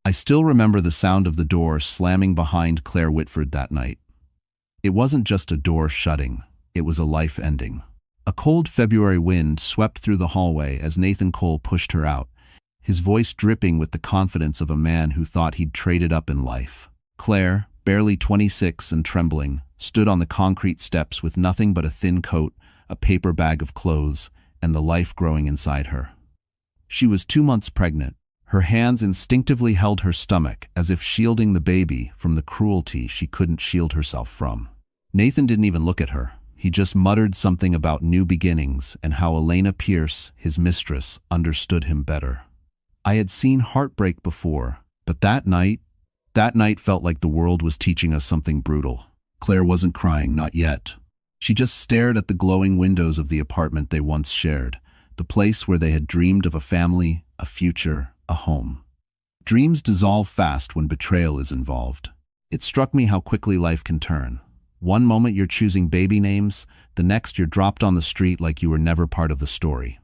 I still remember the sound of the door slamming behind Claire Whitford that night. It wasn't just a door shutting, it was a life ending. A cold February wind swept through the hallway as Nathan Cole pushed her out, his voice dripping with the confidence of a man who thought he'd traded up in life. Claire, barely 26 and trembling, stood on the concrete steps with nothing but a thin coat, a paper bag of clothes, and the life growing inside her. She was 2 months pregnant. Her hands instinctively held her stomach as if shielding the baby from the cruelty she couldn't shield herself from. Nathan didn't even look at her. He just muttered something about new beginnings and how Elena Pierce, his mistress, understood him better. I had seen heartbreak before, but that night felt like the world was teaching us something brutal. Claire wasn't crying, not yet. She just stared at the glowing windows of the apartment they once shared, the place where they had dreamed of a family, a future, a home. Dreams dissolve fast when betrayal is involved. It struck me how quickly life can turn. One moment you're choosing baby names, the next you're dropped on the street like you were never part of the story.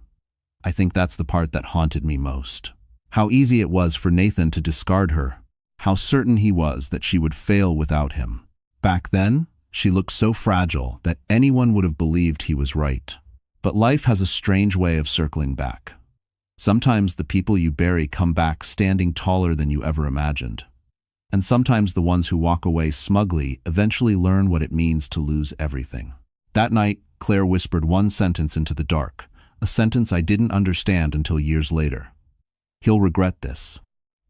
I think that's the part that haunted me most. How easy it was for Nathan to discard her. How certain he was that she would fail without him. Back then, she looked so fragile that anyone would have believed he was right. But life has a strange way of circling back. Sometimes the people you bury come back standing taller than you ever imagined. And sometimes the ones who walk away smugly eventually learn what it means to lose everything. That night, Claire whispered one sentence into the dark, a sentence I didn't understand until years later. "He'll regret this."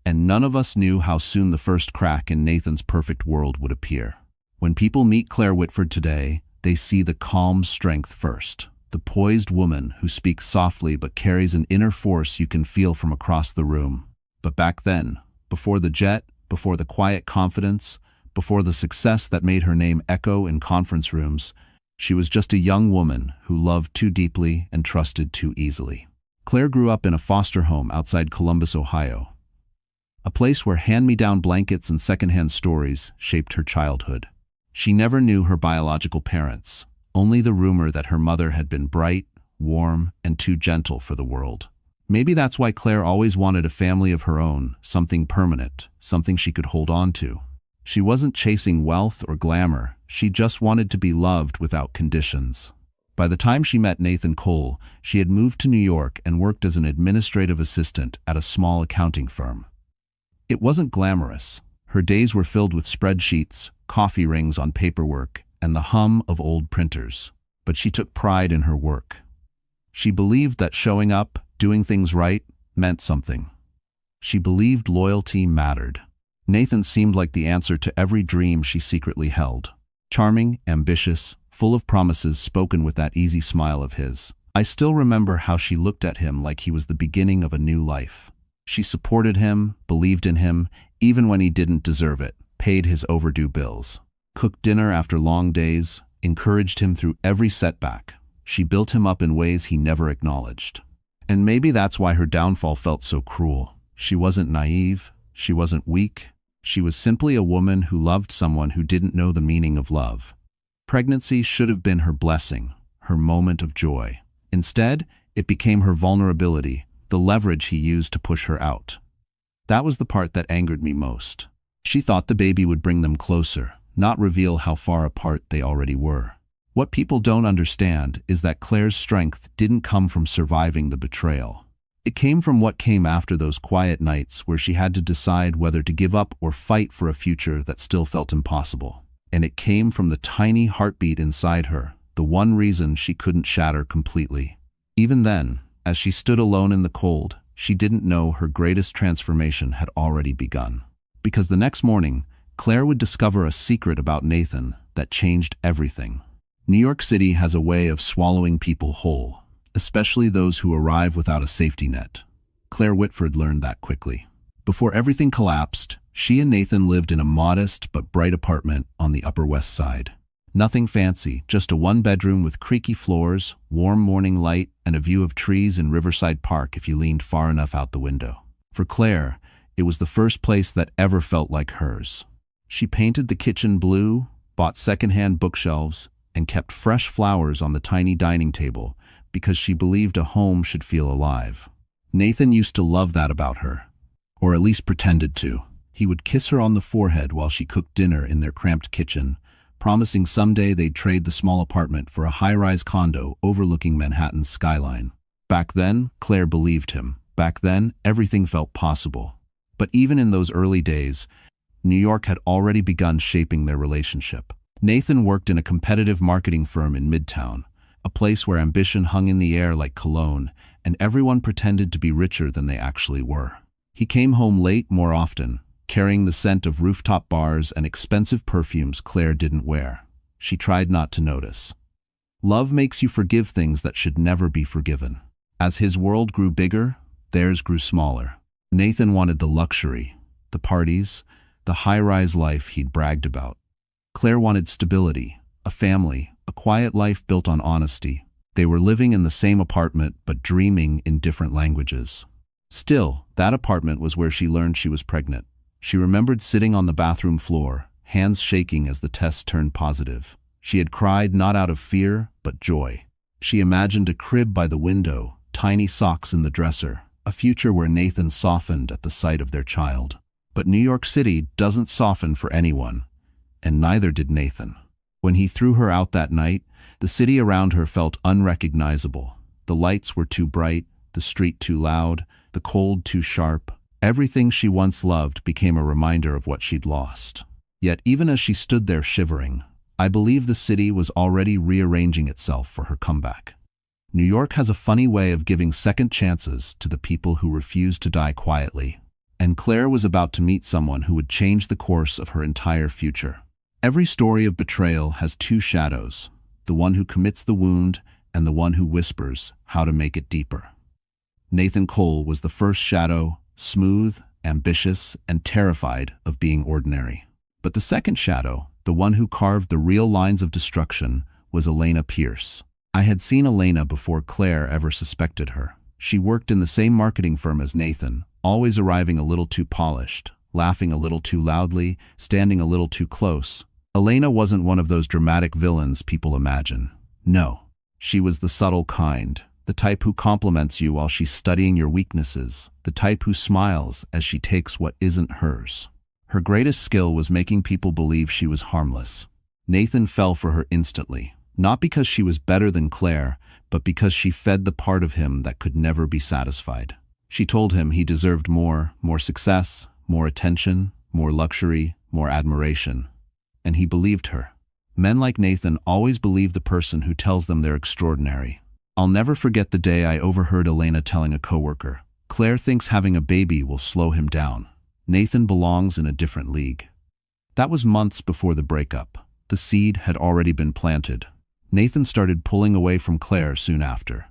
And none of us knew how soon the first crack in Nathan's perfect world would appear. When people meet Claire Whitford today, they see the calm strength first. The poised woman who speaks softly but carries an inner force you can feel from across the room. But back then, before the jet, before the quiet confidence, before the success that made her name echo in conference rooms, she was just a young woman who loved too deeply and trusted too easily. Claire grew up in a foster home outside Columbus, Ohio, a place where hand-me-down blankets and secondhand stories shaped her childhood. She never knew her biological parents, only the rumor that her mother had been bright, warm, and too gentle for the world. Maybe that's why Claire always wanted a family of her own, something permanent, something she could hold on to. She wasn't chasing wealth or glamour, she just wanted to be loved without conditions. By the time she met Nathan Cole, she had moved to New York and worked as an administrative assistant at a small accounting firm. It wasn't glamorous. Her days were filled with spreadsheets, coffee rings on paperwork, and the hum of old printers. But she took pride in her work. She believed that showing up, doing things right, meant something. She believed loyalty mattered. Nathan seemed like the answer to every dream she secretly held. Charming, ambitious, full of promises spoken with that easy smile of his. I still remember how she looked at him like he was the beginning of a new life. She supported him, believed in him, even when he didn't deserve it, paid his overdue bills, cooked dinner after long days, encouraged him through every setback. She built him up in ways he never acknowledged. And maybe that's why her downfall felt so cruel. She wasn't naive, she wasn't weak, she was simply a woman who loved someone who didn't know the meaning of love. Pregnancy should have been her blessing, her moment of joy. Instead, it became her vulnerability, the leverage he used to push her out. That was the part that angered me most. She thought the baby would bring them closer, not reveal how far apart they already were. What people don't understand is that Claire's strength didn't come from surviving the betrayal. It came from what came after those quiet nights where she had to decide whether to give up or fight for a future that still felt impossible. And it came from the tiny heartbeat inside her, the one reason she couldn't shatter completely. Even then, as she stood alone in the cold, she didn't know her greatest transformation had already begun. Because the next morning, Claire would discover a secret about Nathan that changed everything. New York City has a way of swallowing people whole, especially those who arrive without a safety net. Claire Whitford learned that quickly. Before everything collapsed, she and Nathan lived in a modest but bright apartment on the Upper West Side. Nothing fancy, just a one-bedroom with creaky floors, warm morning light, and a view of trees in Riverside Park if you leaned far enough out the window. For Claire, it was the first place that ever felt like hers. She painted the kitchen blue, bought secondhand bookshelves, and kept fresh flowers on the tiny dining table because she believed a home should feel alive. Nathan used to love that about her. or at least pretended to. He would kiss her on the forehead while she cooked dinner in their cramped kitchen, promising someday they'd trade the small apartment for a high-rise condo overlooking Manhattan's skyline. Back then, Claire believed him. Back then, everything felt possible. But even in those early days, New York had already begun shaping their relationship. Nathan worked in a competitive marketing firm in Midtown, a place where ambition hung in the air like cologne, and everyone pretended to be richer than they actually were. He came home late more often, carrying the scent of rooftop bars and expensive perfumes Claire didn't wear. She tried not to notice. Love makes you forgive things that should never be forgiven. As his world grew bigger, theirs grew smaller. Nathan wanted the luxury, the parties, the high-rise life he'd bragged about. Claire wanted stability, a family, a quiet life built on honesty. They were living in the same apartment but dreaming in different languages. Still, that apartment was where she learned she was pregnant. She remembered sitting on the bathroom floor, hands shaking as the test turned positive. She had cried not out of fear, but joy. She imagined a crib by the window, tiny socks in the dresser, a future where Nathan softened at the sight of their child. But New York City doesn't soften for anyone, and neither did Nathan. When he threw her out that night, the city around her felt unrecognizable. The lights were too bright, the street too loud, the cold too sharp. Everything she once loved became a reminder of what she'd lost. Yet even as she stood there shivering, I believe the city was already rearranging itself for her comeback. New York has a funny way of giving second chances to the people who refuse to die quietly. And Claire was about to meet someone who would change the course of her entire future. Every story of betrayal has two shadows, the one who commits the wound and the one who whispers how to make it deeper. Nathan Cole was the first shadow, smooth, ambitious, and terrified of being ordinary. But the second shadow, the one who carved the real lines of destruction, was Elena Pierce. I had seen Elena before Claire ever suspected her. She worked in the same marketing firm as Nathan, always arriving a little too polished, laughing a little too loudly, standing a little too close. Elena wasn't one of those dramatic villains people imagine. No, she was the subtle kind, the type who compliments you while she's studying your weaknesses, the type who smiles as she takes what isn't hers. Her greatest skill was making people believe she was harmless. Nathan fell for her instantly, not because she was better than Claire, but because she fed the part of him that could never be satisfied. She told him he deserved more success, more attention, more luxury, more admiration. And he believed her. Men like Nathan always believe the person who tells them they're extraordinary. I'll never forget the day I overheard Elena telling a coworker, "Claire thinks having a baby will slow him down. Nathan belongs in a different league." That was months before the breakup. The seed had already been planted. Nathan started pulling away from Claire soon after.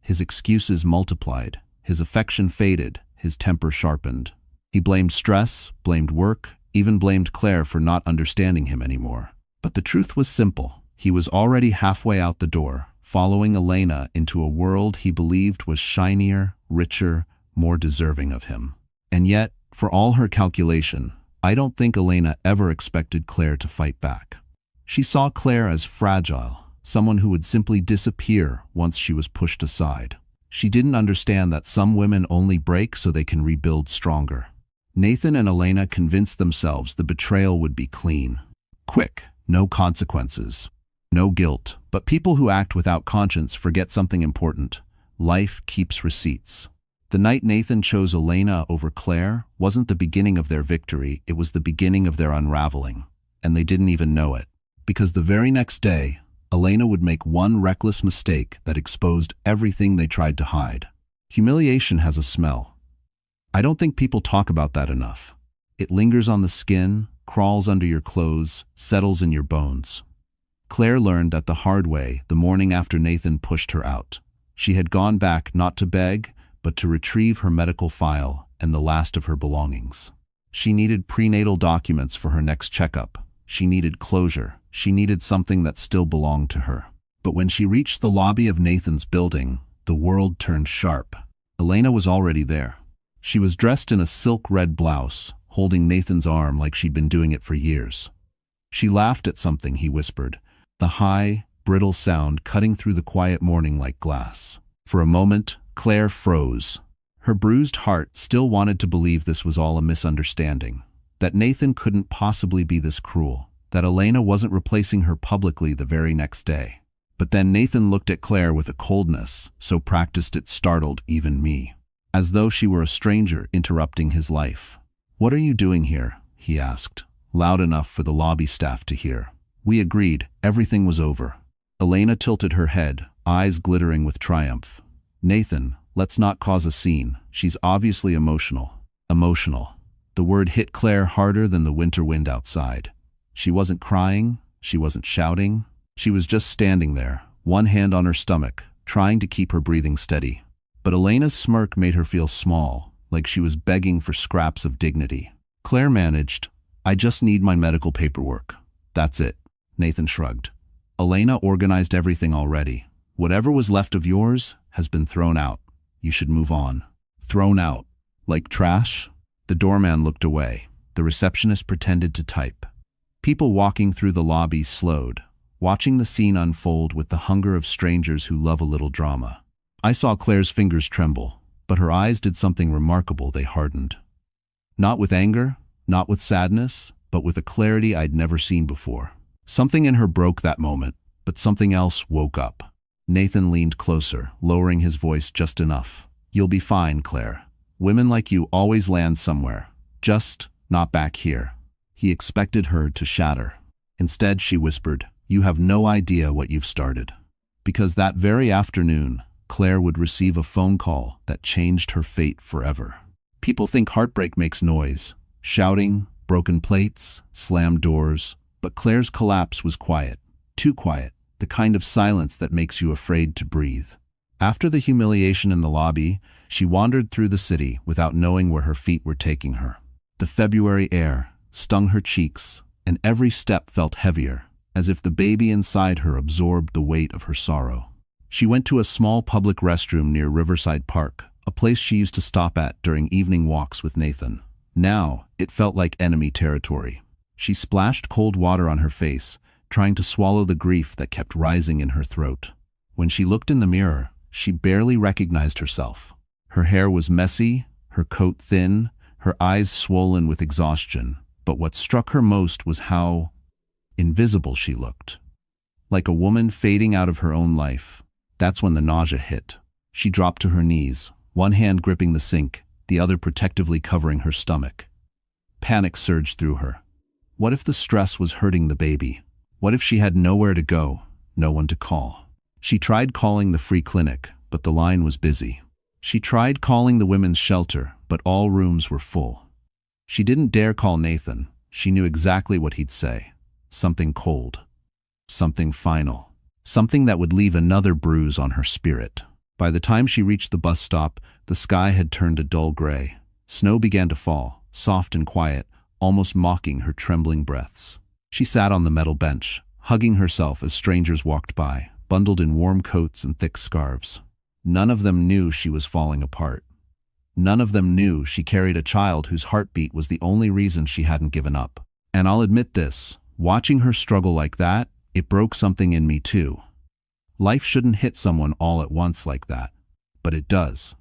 His excuses multiplied. His affection faded, his temper sharpened. He blamed stress, blamed work, even blamed Claire for not understanding him anymore. But the truth was simple. He was already halfway out the door, following Elena into a world he believed was shinier, richer, more deserving of him. And yet, for all her calculation, I don't think Elena ever expected Claire to fight back. She saw Claire as fragile, someone who would simply disappear once she was pushed aside. She didn't understand that some women only break so they can rebuild stronger. Nathan and Elena convinced themselves the betrayal would be clean. Quick, no consequences, no guilt. But people who act without conscience forget something important. Life keeps receipts. The night Nathan chose Elena over Claire wasn't the beginning of their victory, it was the beginning of their unraveling. And they didn't even know it. Because the very next day, Elena would make one reckless mistake that exposed everything they tried to hide. Humiliation has a smell. I don't think people talk about that enough. It lingers on the skin, crawls under your clothes, settles in your bones. Claire learned that the hard way the morning after Nathan pushed her out. She had gone back not to beg, but to retrieve her medical file and the last of her belongings. She needed prenatal documents for her next checkup. She needed closure. She needed something that still belonged to her. But when she reached the lobby of Nathan's building, the world turned sharp. Elena was already there. She was dressed in a silk red blouse, holding Nathan's arm like she'd been doing it for years. She laughed at something he whispered, the high, brittle sound cutting through the quiet morning like glass. For a moment, Claire froze. Her bruised heart still wanted to believe this was all a misunderstanding, that Nathan couldn't possibly be this cruel, that Elena wasn't replacing her publicly the very next day. But then Nathan looked at Claire with a coldness so practiced it startled even me, as though she were a stranger interrupting his life. "What are you doing here?" he asked, loud enough for the lobby staff to hear. We agreed everything was over. Elena tilted her head, eyes glittering with triumph. "Nathan, let's not cause a scene. She's obviously emotional." Emotional. The word hit Claire harder than the winter wind outside. She wasn't crying, she wasn't shouting. She was just standing there, one hand on her stomach, trying to keep her breathing steady. But Elena's smirk made her feel small, like she was begging for scraps of dignity. Claire managed, "I just need my medical paperwork. That's it." Nathan shrugged. "Elena organized everything already. Whatever was left of yours has been thrown out. You should move on." Thrown out? Like trash? The doorman looked away. The receptionist pretended to type. People walking through the lobby slowed, watching the scene unfold with the hunger of strangers who love a little drama. I saw Claire's fingers tremble, but her eyes did something remarkable. They hardened. Not with anger, not with sadness, but with a clarity I'd never seen before. Something in her broke that moment, but something else woke up. Nathan leaned closer, lowering his voice just enough. "You'll be fine, Claire. Women like you always land somewhere. Just not back here." He expected her to shatter. Instead, she whispered, "You have no idea what you've started." Because that very afternoon, Claire would receive a phone call that changed her fate forever. People think heartbreak makes noise, shouting, broken plates, slammed doors, but Claire's collapse was quiet, too quiet, the kind of silence that makes you afraid to breathe. After the humiliation in the lobby, she wandered through the city without knowing where her feet were taking her. The February air stung her cheeks, and every step felt heavier, as if the baby inside her absorbed the weight of her sorrow. She went to a small public restroom near Riverside Park, a place she used to stop at during evening walks with Nathan. Now, it felt like enemy territory. She splashed cold water on her face, trying to swallow the grief that kept rising in her throat. When she looked in the mirror, she barely recognized herself. Her hair was messy, her coat thin, her eyes swollen with exhaustion, but what struck her most was how invisible she looked. Like a woman fading out of her own life. That's when the nausea hit. She dropped to her knees, one hand gripping the sink, the other protectively covering her stomach. Panic surged through her. What if the stress was hurting the baby? What if she had nowhere to go, no one to call? She tried calling the free clinic, but the line was busy. She tried calling the women's shelter, but all rooms were full. She didn't dare call Nathan. She knew exactly what he'd say. Something cold. Something final. Something that would leave another bruise on her spirit. By the time she reached the bus stop, the sky had turned a dull gray. Snow began to fall, soft and quiet, almost mocking her trembling breaths. She sat on the metal bench, hugging herself as strangers walked by, bundled in warm coats and thick scarves. None of them knew she was falling apart. None of them knew she carried a child whose heartbeat was the only reason she hadn't given up. And I'll admit this, watching her struggle like that, it broke something in me too. Life shouldn't hit someone all at once like that. But it does.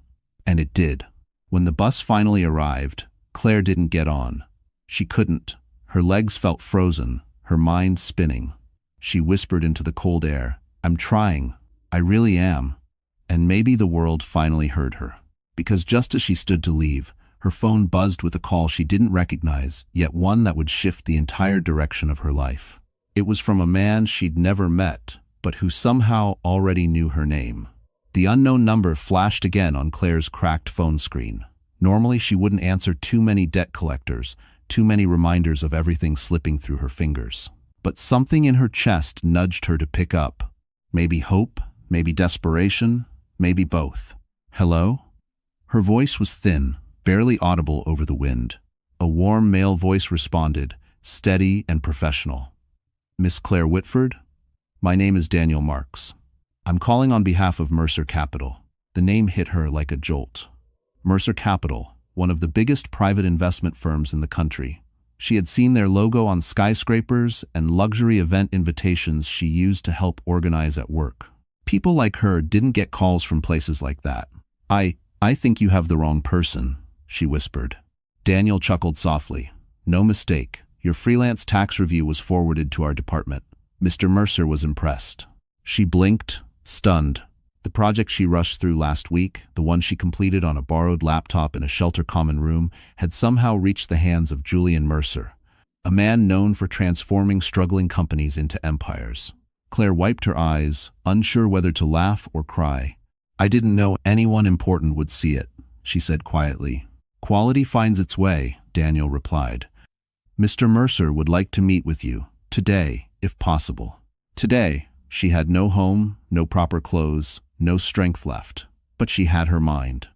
And it did. When the bus finally arrived, Claire didn't get on. She couldn't. Her legs felt frozen, her mind spinning. She whispered into the cold air, "I'm trying. I really am." And maybe the world finally heard her. Because just as she stood to leave, her phone buzzed with a call she didn't recognize, yet one that would shift the entire direction of her life. It was from a man she'd never met, but who somehow already knew her name. The unknown number flashed again on Claire's cracked phone screen. Normally she wouldn't answer too many debt collectors, too many reminders of everything slipping through her fingers. But something in her chest nudged her to pick up. Maybe hope, maybe desperation, maybe both. "Hello?" Her voice was thin, barely audible over the wind. A warm male voice responded, steady and professional. "Miss Claire Whitford? My name is Daniel Marks. I'm calling on behalf of Mercer Capital." The name hit her like a jolt. Mercer Capital, one of the biggest private investment firms in the country. She had seen their logo on skyscrapers and luxury event invitations she used to help organize at work. People like her didn't get calls from places like that. "I think you have the wrong person," she whispered. Daniel chuckled softly. "No mistake. Your freelance tax review was forwarded to our department." Mr. Mercer was impressed. She blinked, stunned. The project she rushed through last week, the one she completed on a borrowed laptop in a shelter common room, had somehow reached the hands of Julian Mercer, a man known for transforming struggling companies into empires. Claire wiped her eyes, unsure whether to laugh or cry. "I didn't know anyone important would see it," she said quietly. "Quality finds its way," Daniel replied. "Mr. Mercer would like to meet with you, today, if possible." Today, she had no home, no proper clothes, no strength left, but she had her mind.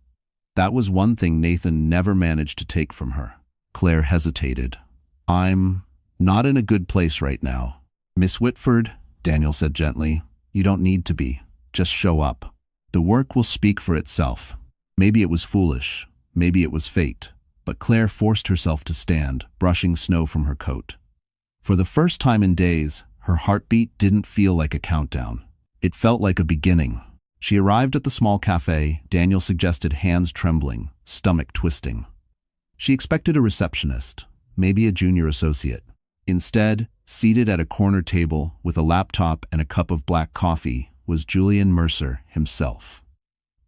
That was one thing Nathan never managed to take from her. Claire hesitated. "I'm not in a good place right now." "Miss Whitford," Daniel said gently, "you don't need to be. Just show up. The work will speak for itself." Maybe it was foolish, maybe it was fate, but Claire forced herself to stand, brushing snow from her coat. For the first time in days, her heartbeat didn't feel like a countdown. It felt like a beginning. She arrived at the small cafe, Daniel suggested, hands trembling, stomach twisting. She expected a receptionist, maybe a junior associate. Instead, seated at a corner table with a laptop and a cup of black coffee, was Julian Mercer himself.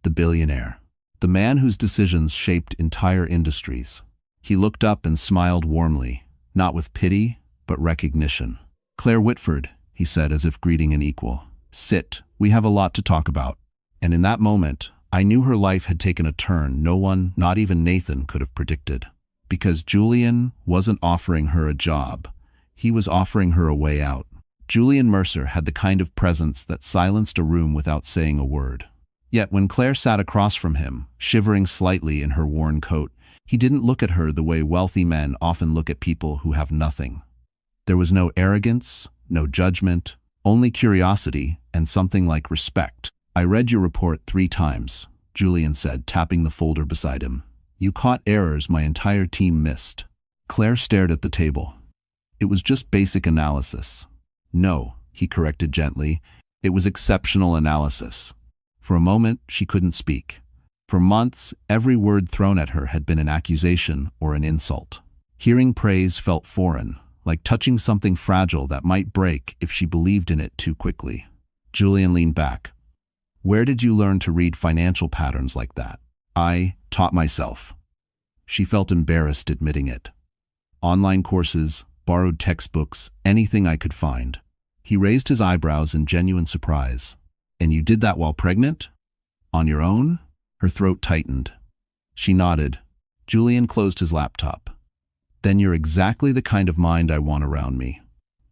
The billionaire. The man whose decisions shaped entire industries. He looked up and smiled warmly, not with pity, but recognition. "Claire Whitford," he said as if greeting an equal. "Sit, we have a lot to talk about." And in that moment, I knew her life had taken a turn no one, not even Nathan, could have predicted. Because Julian wasn't offering her a job. He was offering her a way out. Julian Mercer had the kind of presence that silenced a room without saying a word. Yet when Claire sat across from him, shivering slightly in her worn coat, he didn't look at her the way wealthy men often look at people who have nothing. There was no arrogance, no judgment, only curiosity and something like respect. "I read your report 3 times, Julian said, tapping the folder beside him. "You caught errors my entire team missed." Claire stared at the table. "It was just basic analysis." "No," he corrected gently, "it was exceptional analysis." For a moment, she couldn't speak. For months, every word thrown at her had been an accusation or an insult. Hearing praise felt foreign, like touching something fragile that might break if she believed in it too quickly. Julian leaned back. "Where did you learn to read financial patterns like that?" "I taught myself." She felt embarrassed admitting it. "Online courses, borrowed textbooks, anything I could find." He raised his eyebrows in genuine surprise. "And you did that while pregnant? On your own?" Her throat tightened. She nodded. Julian closed his laptop. "Then you're exactly the kind of mind I want around me.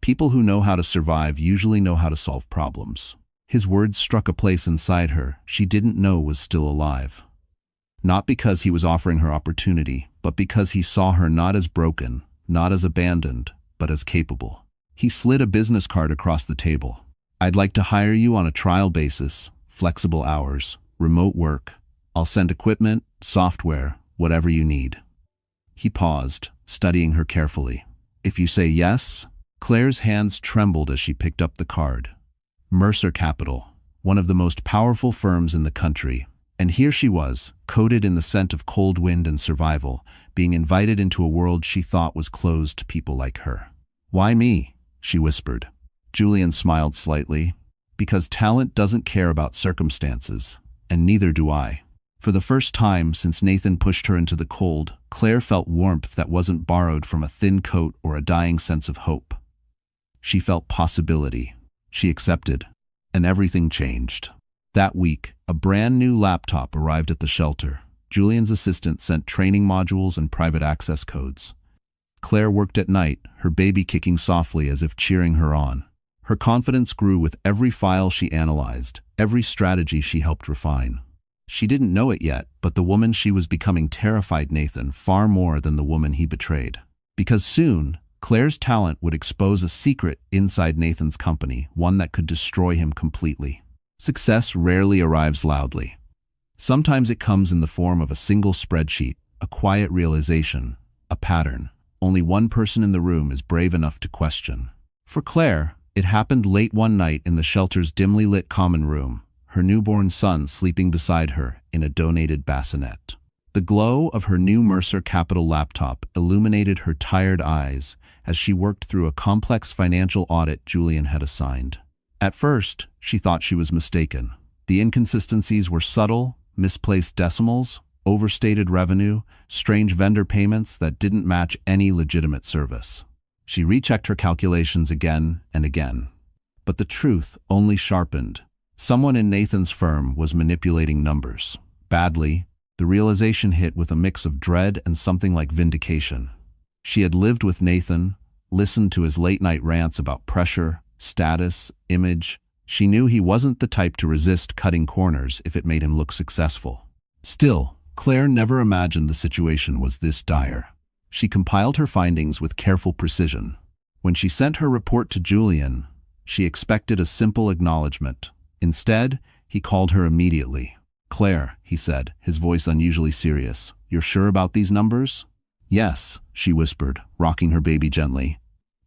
People who know how to survive usually know how to solve problems." His words struck a place inside her she didn't know was still alive. Not because he was offering her opportunity, but because he saw her not as broken, not as abandoned, but as capable. He slid a business card across the table. "I'd like to hire you on a trial basis, flexible hours, remote work. I'll send equipment, software, whatever you need." He paused, studying her carefully. "If you say yes?" Claire's hands trembled as she picked up the card. Mercer Capital, one of the most powerful firms in the country. And here she was, coated in the scent of cold wind and survival, being invited into a world she thought was closed to people like her. "Why me?" she whispered. Julian smiled slightly. "Because talent doesn't care about circumstances, and neither do I." For the first time since Nathan pushed her into the cold, Claire felt warmth that wasn't borrowed from a thin coat or a dying sense of hope. She felt possibility. She accepted, and everything changed. That week, a brand new laptop arrived at the shelter. Julian's assistant sent training modules and private access codes. Claire worked at night, her baby kicking softly as if cheering her on. Her confidence grew with every file she analyzed, every strategy she helped refine. She didn't know it yet, but the woman she was becoming terrified Nathan far more than the woman he betrayed. Because soon, Claire's talent would expose a secret inside Nathan's company, one that could destroy him completely. Success rarely arrives loudly. Sometimes it comes in the form of a single spreadsheet, a quiet realization, a pattern. Only one person in the room is brave enough to question. For Claire, it happened late one night in the shelter's dimly lit common room. her newborn son sleeping beside her in a donated bassinet. The glow of her new Mercer Capital laptop illuminated her tired eyes as she worked through a complex financial audit Julian had assigned. At first, she thought she was mistaken. The inconsistencies were subtle, misplaced decimals, overstated revenue, strange vendor payments that didn't match any legitimate service. She rechecked her calculations again and again. But the truth only sharpened. Someone in Nathan's firm was manipulating numbers. Badly, the realization hit with a mix of dread and something like vindication. She had lived with Nathan, listened to his late-night rants about pressure, status, image. She knew he wasn't the type to resist cutting corners if it made him look successful. Still, Claire never imagined the situation was this dire. She compiled her findings with careful precision. When she sent her report to Julian, she expected a simple acknowledgement. Instead, he called her immediately. "Claire," he said, his voice unusually serious, "you're sure about these numbers?" "Yes," she whispered, rocking her baby gently.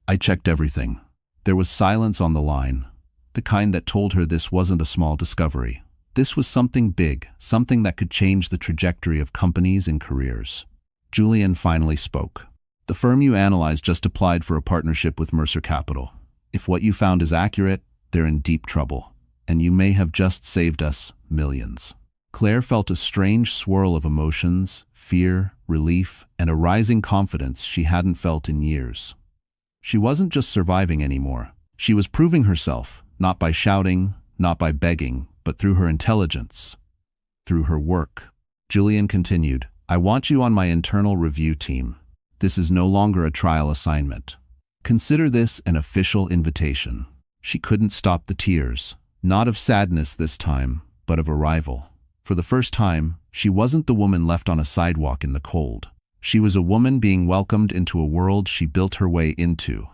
"I checked everything." There was silence on the line, the kind that told her this wasn't a small discovery. This was something big, something that could change the trajectory of companies and careers. Julian finally spoke. "The firm you analyzed just applied for a partnership with Mercer Capital. If what you found is accurate, they're in deep trouble, and you may have just saved us millions." Claire felt a strange swirl of emotions, fear, relief, and a rising confidence she hadn't felt in years. She wasn't just surviving anymore. She was proving herself, not by shouting, not by begging, but through her intelligence, through her work. Julian continued, "I want you on my internal review team. This is no longer a trial assignment. Consider this an official invitation." She couldn't stop the tears, not of sadness this time, but of arrival. For the first time, she wasn't the woman left on a sidewalk in the cold. She was a woman being welcomed into a world she built her way into,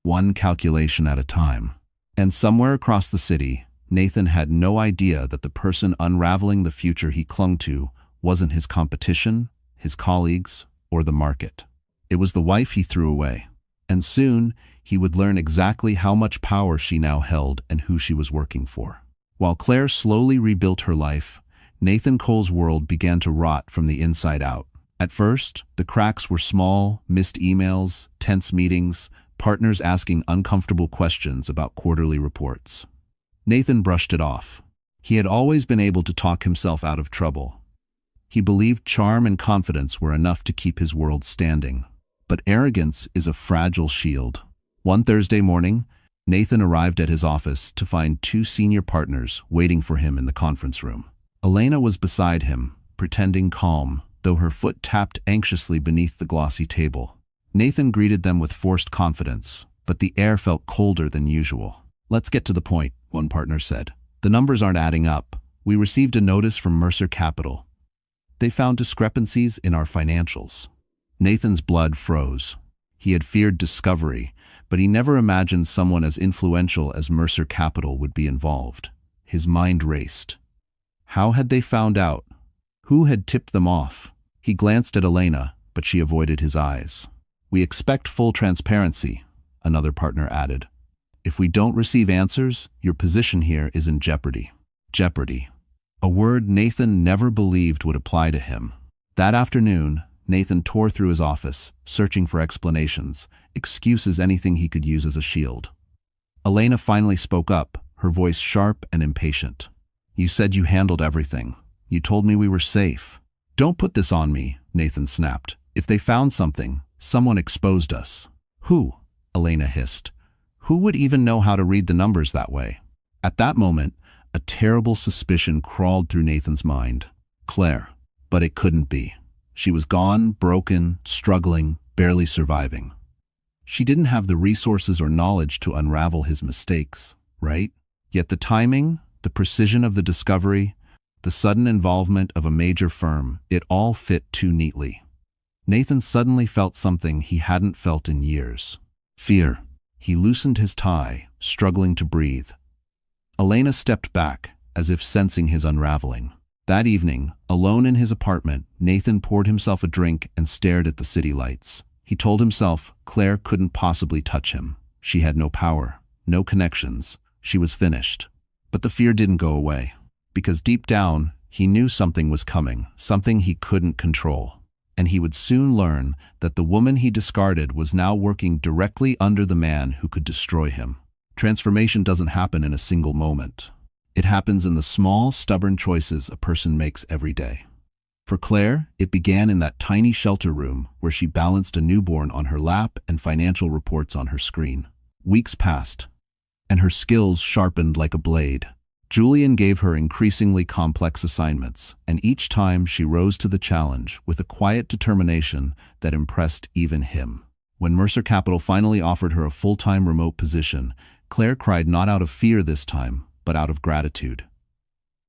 one calculation at a time. And somewhere across the city, Nathan had no idea that the person unraveling the future he clung to wasn't his competition, his colleagues, or the market. It was the wife he threw away. And soon, he would learn exactly how much power she now held and who she was working for. While Claire slowly rebuilt her life, Nathan Cole's world began to rot from the inside out. At first, the cracks were small, missed emails, tense meetings, partners asking uncomfortable questions about quarterly reports. Nathan brushed it off. He had always been able to talk himself out of trouble. He believed charm and confidence were enough to keep his world standing. But arrogance is a fragile shield. One Thursday morning, Nathan arrived at his office to find two senior partners waiting for him in the conference room. Elena was beside him, pretending calm, though her foot tapped anxiously beneath the glossy table. Nathan greeted them with forced confidence, but the air felt colder than usual. "Let's get to the point," one partner said. "The numbers aren't adding up. We received a notice from Mercer Capital. They found discrepancies in our financials." Nathan's blood froze. He had feared discovery, but he never imagined someone as influential as Mercer Capital would be involved. His mind raced. How had they found out? Who had tipped them off? He glanced at Elena, but she avoided his eyes. "We expect full transparency," another partner added. "If we don't receive answers, your position here is in jeopardy." Jeopardy. A word Nathan never believed would apply to him. That afternoon, Nathan tore through his office, searching for explanations, excuses, anything he could use as a shield. Elena finally spoke up, her voice sharp and impatient. "You said you handled everything. You told me we were safe." "Don't put this on me," Nathan snapped. "If they found something, someone exposed us." "Who?" Elena hissed. "Who would even know how to read the numbers that way?" At that moment, a terrible suspicion crawled through Nathan's mind. Claire. But it couldn't be. She was gone, broken, struggling, barely surviving. She didn't have the resources or knowledge to unravel his mistakes, right? Yet the timing, the precision of the discovery, the sudden involvement of a major firm, it all fit too neatly. Nathan suddenly felt something he hadn't felt in years. Fear. He loosened his tie, struggling to breathe. Elena stepped back, as if sensing his unraveling. That evening, alone in his apartment, Nathan poured himself a drink and stared at the city lights. He told himself Claire couldn't possibly touch him. She had no power, no connections. She was finished. But the fear didn't go away. because deep down, he knew something was coming, something he couldn't control. And he would soon learn that the woman he discarded was now working directly under the man who could destroy him. Transformation doesn't happen in a single moment. It happens in the small, stubborn choices a person makes every day. For Claire, it began in that tiny shelter room where she balanced a newborn on her lap and financial reports on her screen. Weeks passed, and her skills sharpened like a blade. Julian gave her increasingly complex assignments, and each time she rose to the challenge with a quiet determination that impressed even him. When Mercer Capital finally offered her a full-time remote position, Claire cried not out of fear this time, but out of gratitude.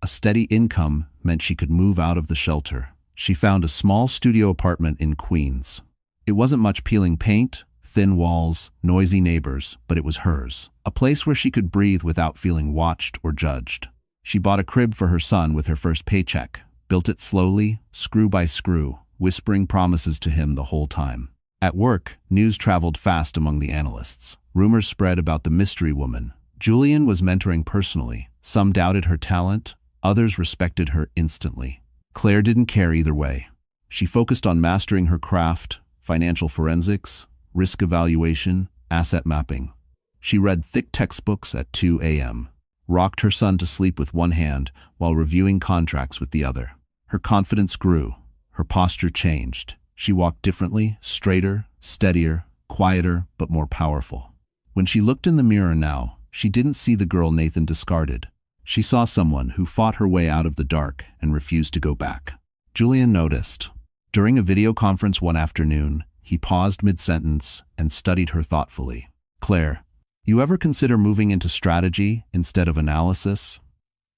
A steady income meant she could move out of the shelter. She found a small studio apartment in Queens. It wasn't much peeling paint, thin walls, noisy neighbors, but it was hers. A place where she could breathe without feeling watched or judged. She bought a crib for her son with her first paycheck, built it slowly, screw by screw, whispering promises to him the whole time. At work, news traveled fast among the analysts. Rumors spread about the mystery woman. Julian was mentoring personally. Some doubted her talent, others respected her instantly. Claire didn't care either way. She focused on mastering her craft, financial forensics, risk evaluation, asset mapping. She read thick textbooks at 2 a.m., rocked her son to sleep with one hand while reviewing contracts with the other. Her confidence grew. Her posture changed. She walked differently, straighter, steadier, quieter, but more powerful. When she looked in the mirror now, she didn't see the girl Nathan discarded. She saw someone who fought her way out of the dark and refused to go back. Julian noticed. During a video conference one afternoon, he paused mid-sentence and studied her thoughtfully. "Claire, you ever consider moving into strategy instead of analysis?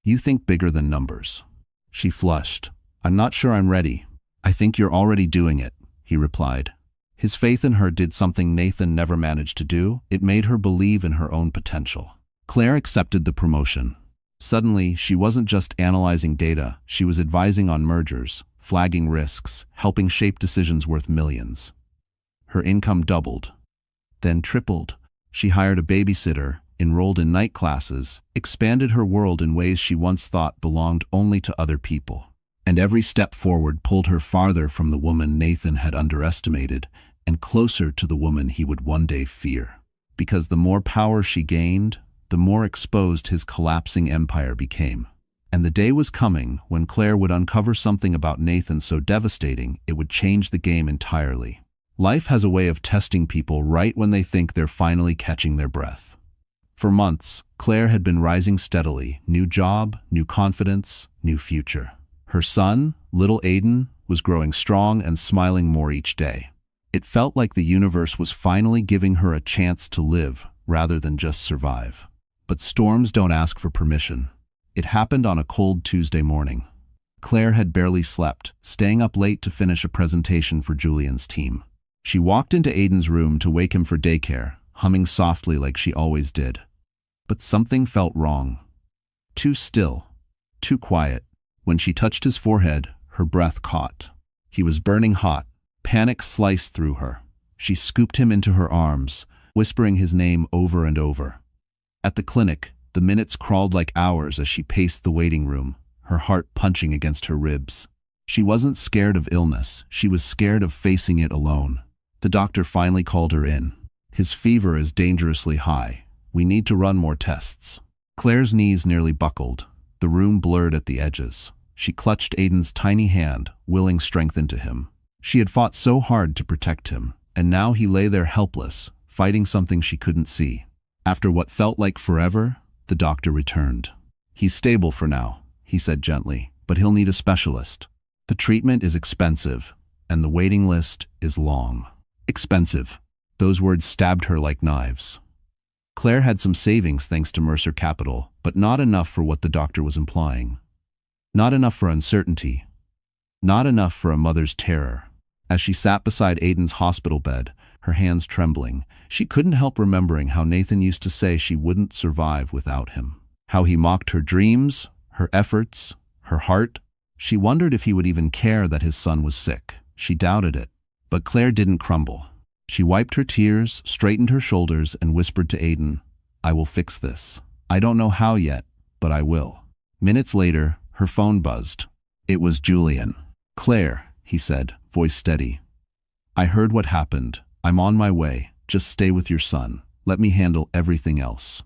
You think bigger than numbers." She flushed. "I'm not sure I'm ready." "I think you're already doing it," he replied. His faith in her did something Nathan never managed to do. It made her believe in her own potential. Claire accepted the promotion. Suddenly, she wasn't just analyzing data, she was advising on mergers, flagging risks, helping shape decisions worth millions. Her income doubled, then tripled. She hired a babysitter, enrolled in night classes, expanded her world in ways she once thought belonged only to other people. And every step forward pulled her farther from the woman Nathan had underestimated and closer to the woman he would one day fear. Because the more power she gained, the more exposed his collapsing empire became. And the day was coming when Claire would uncover something about Nathan so devastating it would change the game entirely. Life has a way of testing people right when they think they're finally catching their breath. For months, Claire had been rising steadily, new job, new confidence, new future. Her son, little Aiden, was growing strong and smiling more each day. It felt like the universe was finally giving her a chance to live rather than just survive. But storms don't ask for permission. It happened on a cold Tuesday morning. Claire had barely slept, staying up late to finish a presentation for Julian's team. She walked into Aiden's room to wake him for daycare, humming softly like she always did. But something felt wrong. Too still, too quiet. When she touched his forehead, her breath caught. He was burning hot. Panic sliced through her. She scooped him into her arms, whispering his name over and over. At the clinic, the minutes crawled like hours as she paced the waiting room, her heart punching against her ribs. She wasn't scared of illness, she was scared of facing it alone. The doctor finally called her in. "His fever is dangerously high. We need to run more tests." Claire's knees nearly buckled. The room blurred at the edges. She clutched Aiden's tiny hand, willing strength into him. She had fought so hard to protect him, and now he lay there helpless, fighting something she couldn't see. After what felt like forever, the doctor returned. "He's stable for now," he said gently, "but he'll need a specialist. The treatment is expensive, and the waiting list is long." Expensive. Those words stabbed her like knives. Claire had some savings thanks to Mercer Capital, but not enough for what the doctor was implying. Not enough for uncertainty. Not enough for a mother's terror. As she sat beside Aiden's hospital bed, her hands trembling, she couldn't help remembering how Nathan used to say she wouldn't survive without him. How he mocked her dreams, her efforts, her heart. She wondered if he would even care that his son was sick. She doubted it. But Claire didn't crumble. She wiped her tears, straightened her shoulders, and whispered to Aiden, "I will fix this. I don't know how yet, but I will." Minutes later, her phone buzzed. It was Julian. "Claire," he said, voice steady. "I heard what happened. I'm on my way. Just stay with your son. Let me handle everything else."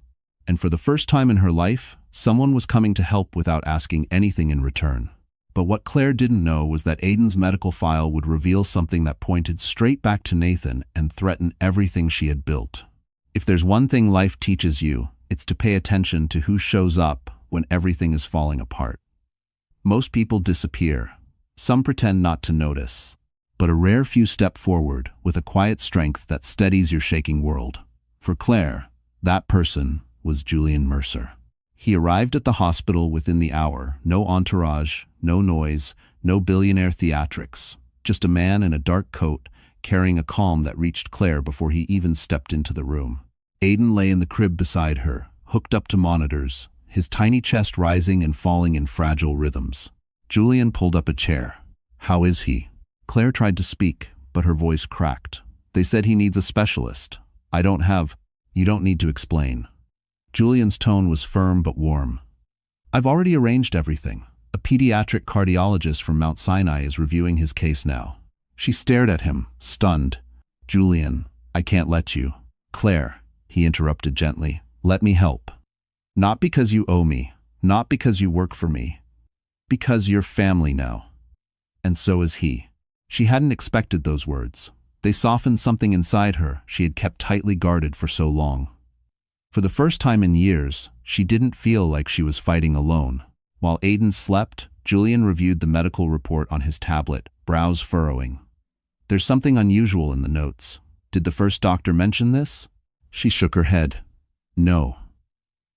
And for the first time in her life, someone was coming to help without asking anything in return. But what Claire didn't know was that Aiden's medical file would reveal something that pointed straight back to Nathan and threaten everything she had built. If there's one thing life teaches you, it's to pay attention to who shows up when everything is falling apart. Most people disappear. Some pretend not to notice. But a rare few step forward with a quiet strength that steadies your shaking world. For Claire, that person was Julian Mercer. He arrived at the hospital within the hour. No entourage, no noise, no billionaire theatrics. Just a man in a dark coat, carrying a calm that reached Claire before he even stepped into the room. Aiden lay in the crib beside her, hooked up to monitors, his tiny chest rising and falling in fragile rhythms. Julian pulled up a chair. "How is he?" Claire tried to speak, but her voice cracked. "They said he needs a specialist. You don't need to explain." Julian's tone was firm but warm. "I've already arranged everything. A pediatric cardiologist from Mount Sinai is reviewing his case now." She stared at him, stunned. "Julian, I can't let you." "Claire," he interrupted gently, "let me help. Not because you owe me, not because you work for me. Because you're family now. And so is he." She hadn't expected those words. They softened something inside her she had kept tightly guarded for so long. For the first time in years, she didn't feel like she was fighting alone. While Aiden slept, Julian reviewed the medical report on his tablet, brows furrowing. "There's something unusual in the notes. Did the first doctor mention this?" She shook her head. "No."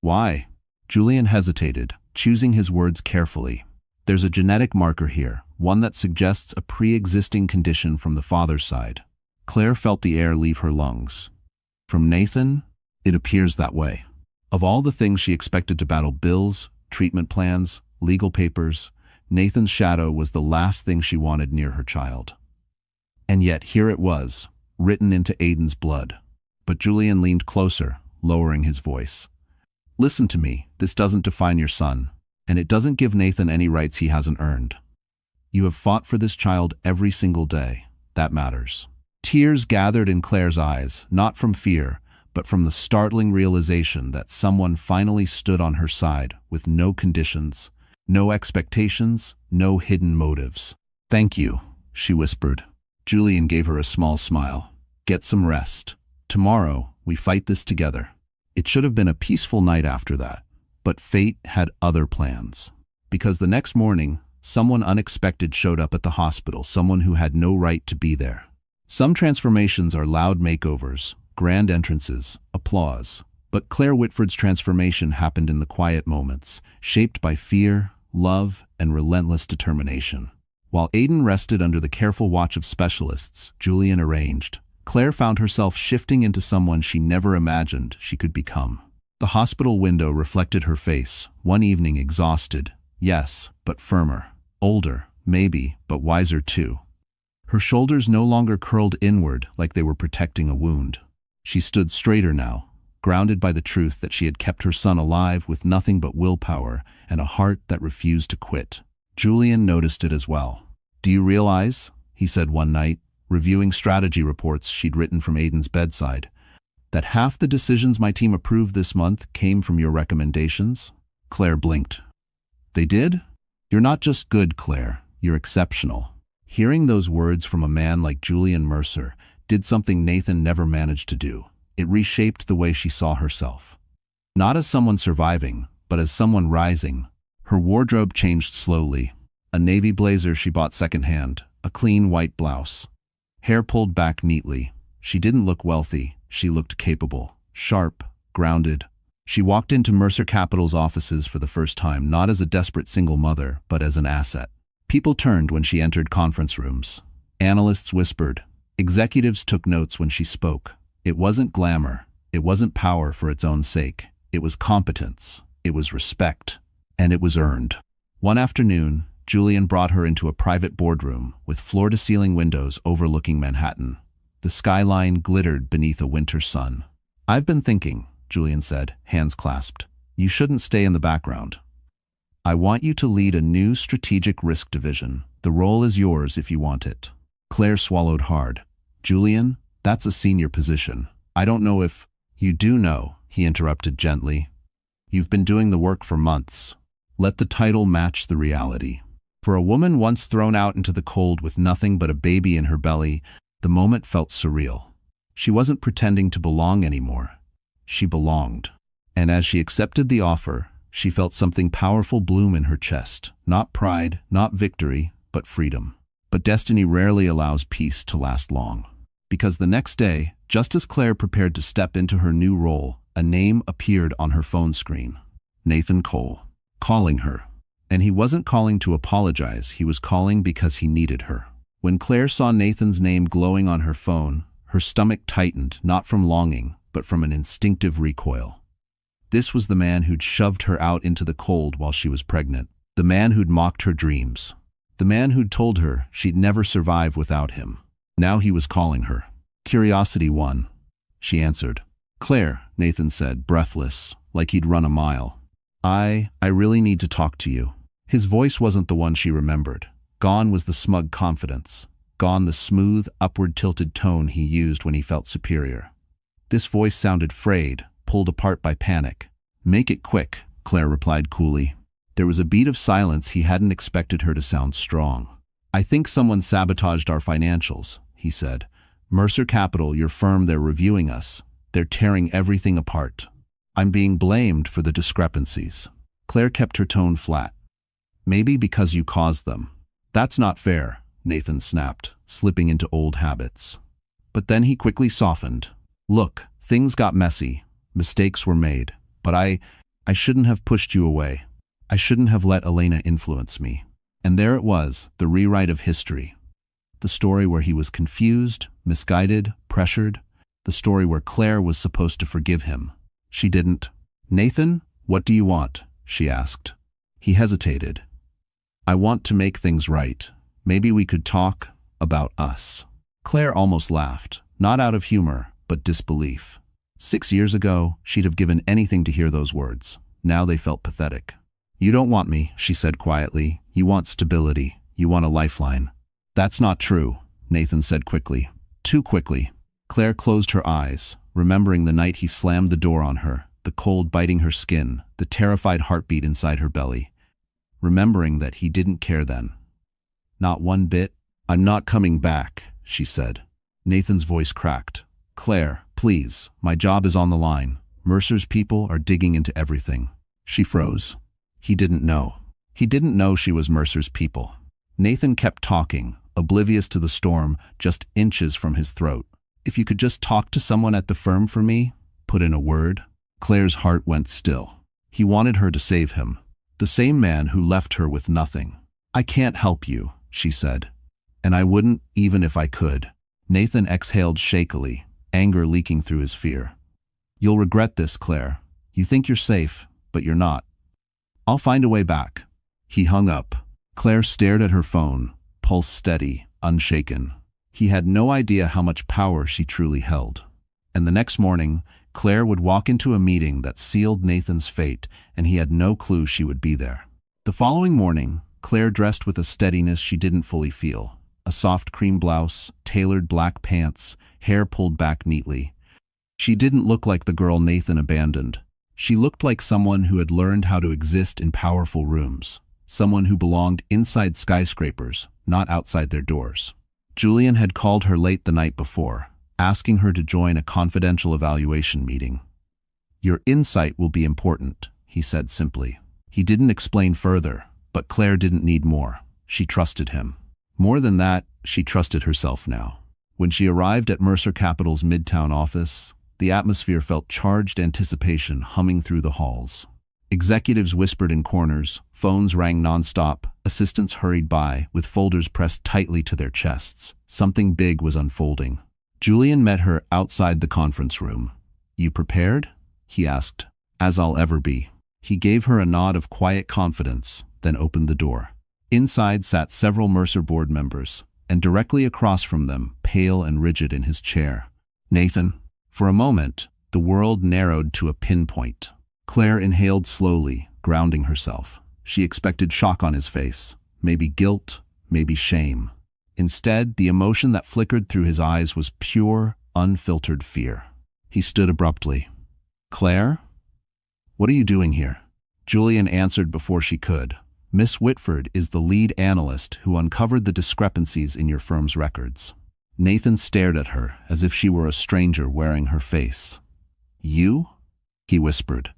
"Why?" Julian hesitated, choosing his words carefully. "There's a genetic marker here, one that suggests a pre-existing condition from the father's side." Claire felt the air leave her lungs. "From Nathan? It appears that way." Of all the things she expected to battle, bills, treatment plans, legal papers, Nathan's shadow was the last thing she wanted near her child. And yet here it was, written into Aiden's blood. But Julian leaned closer, lowering his voice. "Listen to me, this doesn't define your son, and it doesn't give Nathan any rights he hasn't earned. You have fought for this child every single day. That matters." Tears gathered in Claire's eyes, not from fear, but from the startling realization that someone finally stood on her side with no conditions, no expectations, no hidden motives. "Thank you," she whispered. Julian gave her a small smile. "Get some rest. Tomorrow, we fight this together." It should have been a peaceful night after that, but fate had other plans. Because the next morning, someone unexpected showed up at the hospital, someone who had no right to be there. Some transformations are loud makeovers, grand entrances, applause. But Claire Whitford's transformation happened in the quiet moments, shaped by fear, love, and relentless determination. While Aiden rested under the careful watch of specialists Julian arranged, Claire found herself shifting into someone she never imagined she could become. The hospital window reflected her face, one evening exhausted, yes, but firmer. Older, maybe, but wiser too. Her shoulders no longer curled inward like they were protecting a wound. She stood straighter now, grounded by the truth that she had kept her son alive with nothing but willpower and a heart that refused to quit. Julian noticed it as well. "Do you realize," he said one night, reviewing strategy reports she'd written from Aiden's bedside, "that half the decisions my team approved this month came from your recommendations?" Claire blinked. "They did? You're not just good, Claire. You're exceptional." Hearing those words from a man like Julian Mercer did something Nathan never managed to do. It reshaped the way she saw herself. Not as someone surviving, but as someone rising. Her wardrobe changed slowly. A navy blazer she bought secondhand, a clean white blouse. Hair pulled back neatly. She didn't look wealthy. She looked capable, sharp, grounded. She walked into Mercer Capital's offices for the first time, not as a desperate single mother, but as an asset. People turned when she entered conference rooms. Analysts whispered. Executives took notes when she spoke. It wasn't glamour. It wasn't power for its own sake. It was competence. It was respect. And it was earned. One afternoon, Julian brought her into a private boardroom with floor-to-ceiling windows overlooking Manhattan. The skyline glittered beneath a winter sun. "I've been thinking," Julian said, hands clasped. "You shouldn't stay in the background." I want you to lead a new strategic risk division. The role is yours if you want it. Claire swallowed hard. Julian, that's a senior position. I don't know if— You do know, he interrupted gently. You've been doing the work for months. Let the title match the reality. For a woman once thrown out into the cold with nothing but a baby in her belly, the moment felt surreal. She wasn't pretending to belong anymore. She belonged. And as she accepted the offer, she felt something powerful bloom in her chest. Not pride, not victory, but freedom. But destiny rarely allows peace to last long. Because the next day, just as Claire prepared to step into her new role, a name appeared on her phone screen. Nathan Cole. Calling her. And he wasn't calling to apologize, he was calling because he needed her. When Claire saw Nathan's name glowing on her phone, her stomach tightened, not from longing, but from an instinctive recoil. This was the man who'd shoved her out into the cold while she was pregnant. The man who'd mocked her dreams. The man who'd told her she'd never survive without him. Now he was calling her. Curiosity won. She answered. Claire, Nathan said, breathless, like he'd run a mile. I really need to talk to you. His voice wasn't the one she remembered. Gone was the smug confidence. Gone the smooth, upward-tilted tone he used when he felt superior. This voice sounded frayed, pulled apart by panic. Make it quick, Claire replied coolly. There was a beat of silence he hadn't expected her to sound strong. I think someone sabotaged our financials, he said. Mercer Capital, your firm, they're reviewing us. They're tearing everything apart. I'm being blamed for the discrepancies. Claire kept her tone flat. Maybe because you caused them. That's not fair, Nathan snapped, slipping into old habits. But then he quickly softened. Look, things got messy. Mistakes were made. But I shouldn't have pushed you away. I shouldn't have let Elena influence me. And there it was, the rewrite of history. The story where he was confused, misguided, pressured. The story where Claire was supposed to forgive him. She didn't. Nathan, what do you want? She asked. He hesitated. I want to make things right. Maybe we could talk about us. Claire almost laughed, not out of humor, but disbelief. 6 years ago, she'd have given anything to hear those words. Now they felt pathetic. You don't want me, she said quietly. You want stability. You want a lifeline. That's not true, Nathan said quickly. Too quickly. Claire closed her eyes, remembering the night he slammed the door on her, the cold biting her skin, the terrified heartbeat inside her belly. Remembering that he didn't care then. Not one bit. I'm not coming back, she said. Nathan's voice cracked. Claire, please, my job is on the line. Mercer's people are digging into everything. She froze. He didn't know. He didn't know she was Mercer's people. Nathan kept talking, oblivious to the storm, just inches from his throat. If you could just talk to someone at the firm for me, put in a word. Claire's heart went still. He wanted her to save him. The same man who left her with nothing. I can't help you, she said. And I wouldn't, even if I could. Nathan exhaled shakily, anger leaking through his fear. You'll regret this, Claire. You think you're safe, but you're not. I'll find a way back. He hung up. Claire stared at her phone, pulse steady, unshaken. He had no idea how much power she truly held. And the next morning, Claire would walk into a meeting that sealed Nathan's fate, and he had no clue she would be there. The following morning, Claire dressed with a steadiness she didn't fully feel. A soft cream blouse, tailored black pants, hair pulled back neatly. She didn't look like the girl Nathan abandoned. She looked like someone who had learned how to exist in powerful rooms. Someone who belonged inside skyscrapers, not outside their doors. Julian had called her late the night before, asking her to join a confidential evaluation meeting. Your insight will be important, he said simply. He didn't explain further, but Claire didn't need more. She trusted him. More than that, she trusted herself now. When she arrived at Mercer Capital's Midtown office, the atmosphere felt charged anticipation humming through the halls. Executives whispered in corners, phones rang nonstop, assistants hurried by, with folders pressed tightly to their chests. Something big was unfolding. Julian met her outside the conference room. You prepared? He asked. As I'll ever be. He gave her a nod of quiet confidence, then opened the door. Inside sat several Mercer board members, and directly across from them, pale and rigid in his chair, Nathan. For a moment, the world narrowed to a pinpoint. Claire inhaled slowly, grounding herself. She expected shock on his face, maybe guilt, maybe shame. Instead, the emotion that flickered through his eyes was pure, unfiltered fear. He stood abruptly. "Claire? What are you doing here?" Julian answered before she could. "Miss Whitford is the lead analyst who uncovered the discrepancies in your firm's records." Nathan stared at her as if she were a stranger wearing her face. "You?" he whispered.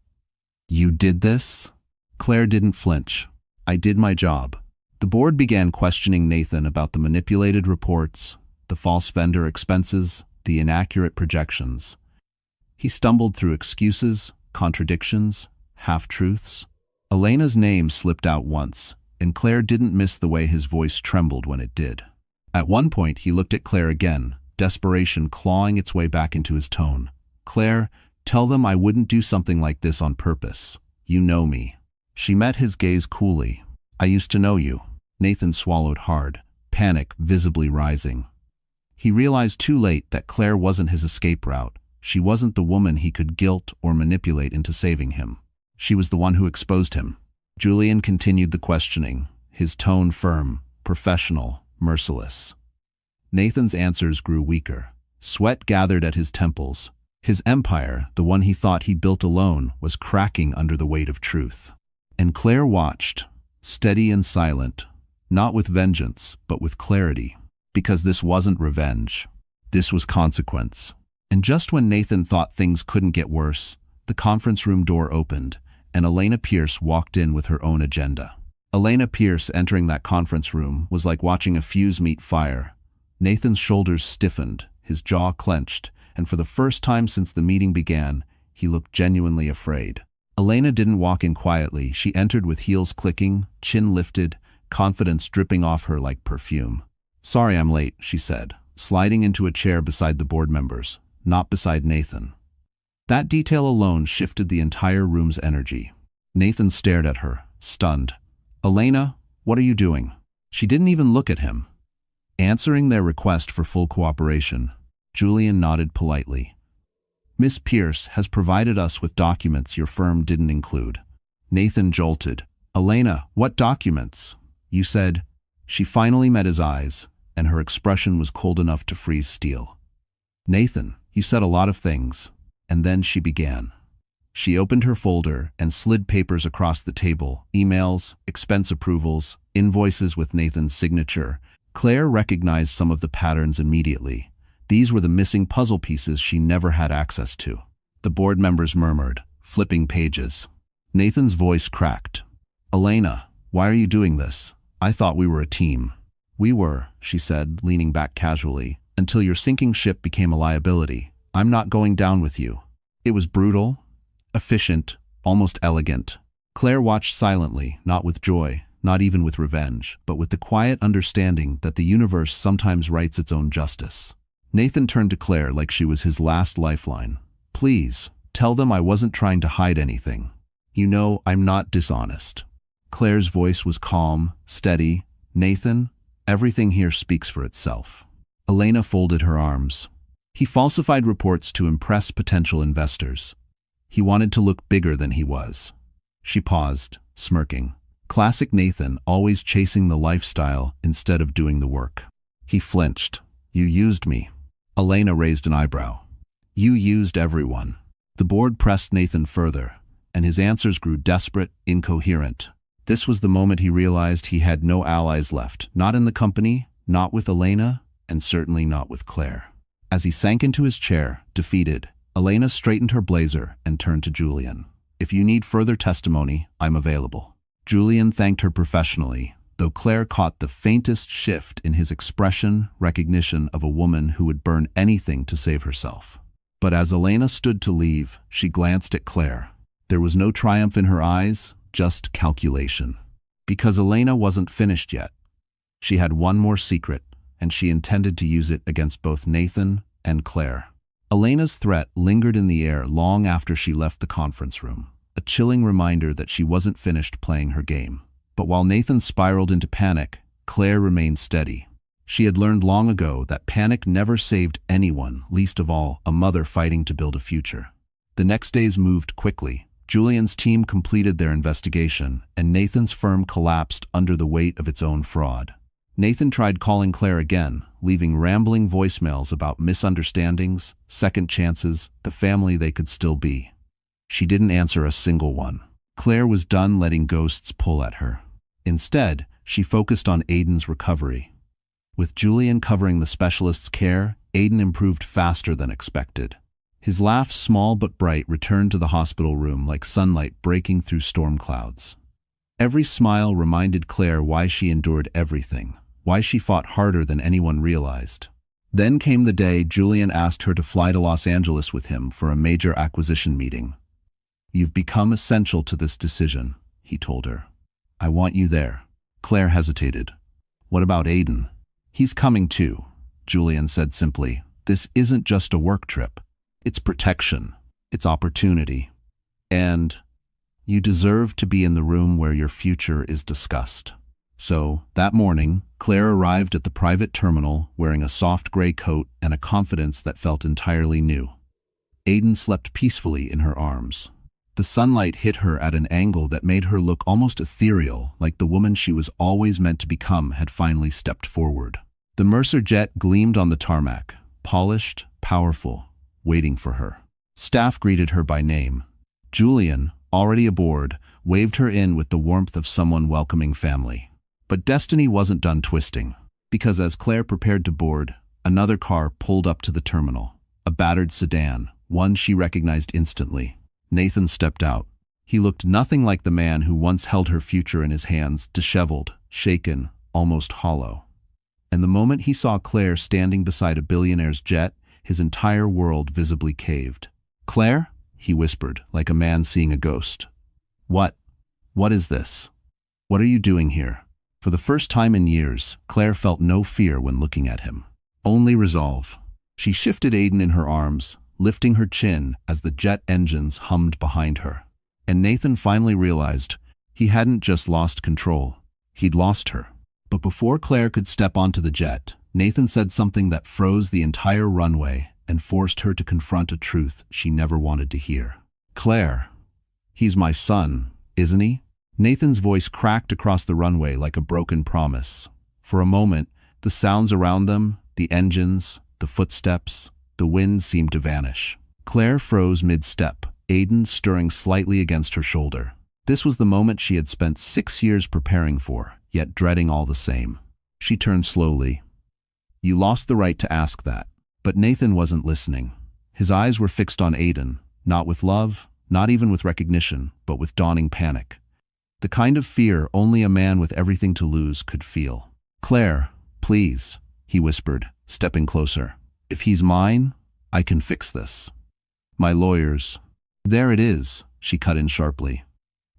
"You did this?" Claire didn't flinch. "I did my job." The board began questioning Nathan about the manipulated reports, the false vendor expenses, the inaccurate projections. He stumbled through excuses, contradictions, half-truths. Elena's name slipped out once, and Claire didn't miss the way his voice trembled when it did. At one point, he looked at Claire again, desperation clawing its way back into his tone. "Claire, tell them I wouldn't do something like this on purpose. You know me." She met his gaze coolly. "I used to know you." Nathan swallowed hard, panic visibly rising. He realized too late that Claire wasn't his escape route. She wasn't the woman he could guilt or manipulate into saving him. She was the one who exposed him. Julian continued the questioning, his tone firm, professional, merciless. Nathan's answers grew weaker. Sweat gathered at his temples. His empire, the one he thought he built alone, was cracking under the weight of truth. And Claire watched, steady and silent, not with vengeance, but with clarity. Because this wasn't revenge. This was consequence. And just when Nathan thought things couldn't get worse, the conference room door opened, and Elena Pierce walked in with her own agenda. Elena Pierce entering that conference room was like watching a fuse meet fire. Nathan's shoulders stiffened, his jaw clenched, and for the first time since the meeting began, he looked genuinely afraid. Elena didn't walk in quietly. She entered with heels clicking, chin lifted, confidence dripping off her like perfume. "Sorry I'm late," she said, sliding into a chair beside the board members, not beside Nathan. That detail alone shifted the entire room's energy. Nathan stared at her, stunned. "Elena, what are you doing?" She didn't even look at him. Answering their request for full cooperation, Julian nodded politely. "Miss Pierce has provided us with documents your firm didn't include." Nathan jolted. "Elena, what documents?" "You said..." She finally met his eyes, and her expression was cold enough to freeze steel. "Nathan, you said a lot of things." And then she began. She opened her folder and slid papers across the table, emails, expense approvals, invoices with Nathan's signature. Claire recognized some of the patterns immediately. These were the missing puzzle pieces she never had access to. The board members murmured, flipping pages. Nathan's voice cracked. "Elena, why are you doing this? I thought we were a team." "We were," she said, leaning back casually, "until your sinking ship became a liability. I'm not going down with you." It was brutal, efficient, almost elegant. Claire watched silently, not with joy, not even with revenge, but with the quiet understanding that the universe sometimes writes its own justice. Nathan turned to Claire like she was his last lifeline. "Please, tell them I wasn't trying to hide anything. You know, I'm not dishonest." Claire's voice was calm, steady. "Nathan, everything here speaks for itself." Elena folded her arms. He falsified reports to impress potential investors. He wanted to look bigger than he was. She paused, smirking. Classic Nathan, always chasing the lifestyle instead of doing the work. He flinched. "You used me." Elena raised an eyebrow. "You used everyone." The board pressed Nathan further, and his answers grew desperate, incoherent. This was the moment he realized he had no allies left, not in the company, not with Elena, and certainly not with Claire. As he sank into his chair, defeated, Elena straightened her blazer and turned to Julian. "If you need further testimony, I'm available." Julian thanked her professionally, though Claire caught the faintest shift in his expression, recognition of a woman who would burn anything to save herself. But as Elena stood to leave, she glanced at Claire. There was no triumph in her eyes, just calculation. Because Elena wasn't finished yet. She had one more secret, and she intended to use it against both Nathan and Claire. Elena's threat lingered in the air long after she left the conference room, a chilling reminder that she wasn't finished playing her game. But while Nathan spiraled into panic, Claire remained steady. She had learned long ago that panic never saved anyone, least of all a mother fighting to build a future. The next days moved quickly. Julian's team completed their investigation, and Nathan's firm collapsed under the weight of its own fraud. Nathan tried calling Claire again, leaving rambling voicemails about misunderstandings, second chances, the family they could still be. She didn't answer a single one. Claire was done letting ghosts pull at her. Instead, she focused on Aiden's recovery. With Julian covering the specialist's care, Aiden improved faster than expected. His laugh, small but bright, returned to the hospital room like sunlight breaking through storm clouds. Every smile reminded Claire why she endured everything, why she fought harder than anyone realized. Then came the day Julian asked her to fly to Los Angeles with him for a major acquisition meeting. "You've become essential to this decision," he told her. "I want you there." Claire hesitated. "What about Aiden?" "He's coming too," Julian said simply. "This isn't just a work trip. It's protection. It's opportunity. And you deserve to be in the room where your future is discussed." So, that morning, Claire arrived at the private terminal wearing a soft gray coat and a confidence that felt entirely new. Aiden slept peacefully in her arms. The sunlight hit her at an angle that made her look almost ethereal, like the woman she was always meant to become had finally stepped forward. The Mercer jet gleamed on the tarmac, polished, powerful, waiting for her. Staff greeted her by name. Julian, already aboard, waved her in with the warmth of someone welcoming family. But destiny wasn't done twisting, because as Claire prepared to board, another car pulled up to the terminal. A battered sedan, one she recognized instantly. Nathan stepped out. He looked nothing like the man who once held her future in his hands, disheveled, shaken, almost hollow. And the moment he saw Claire standing beside a billionaire's jet, his entire world visibly caved. "Claire?" he whispered, like a man seeing a ghost. What is this? What are you doing here?" For the first time in years, Claire felt no fear when looking at him. Only resolve. She shifted Aiden in her arms, lifting her chin as the jet engines hummed behind her. And Nathan finally realized he hadn't just lost control, he'd lost her. But before Claire could step onto the jet, Nathan said something that froze the entire runway and forced her to confront a truth she never wanted to hear. "Claire, he's my son, isn't he?" Nathan's voice cracked across the runway like a broken promise. For a moment, the sounds around them, the engines, the footsteps, the wind seemed to vanish. Claire froze mid-step, Aiden stirring slightly against her shoulder. This was the moment she had spent 6 years preparing for, yet dreading all the same. She turned slowly. "You lost the right to ask that." But Nathan wasn't listening. His eyes were fixed on Aiden, not with love, not even with recognition, but with dawning panic. The kind of fear only a man with everything to lose could feel. "Claire, please," he whispered, stepping closer. "If he's mine, I can fix this. My lawyers—" "There it is," she cut in sharply.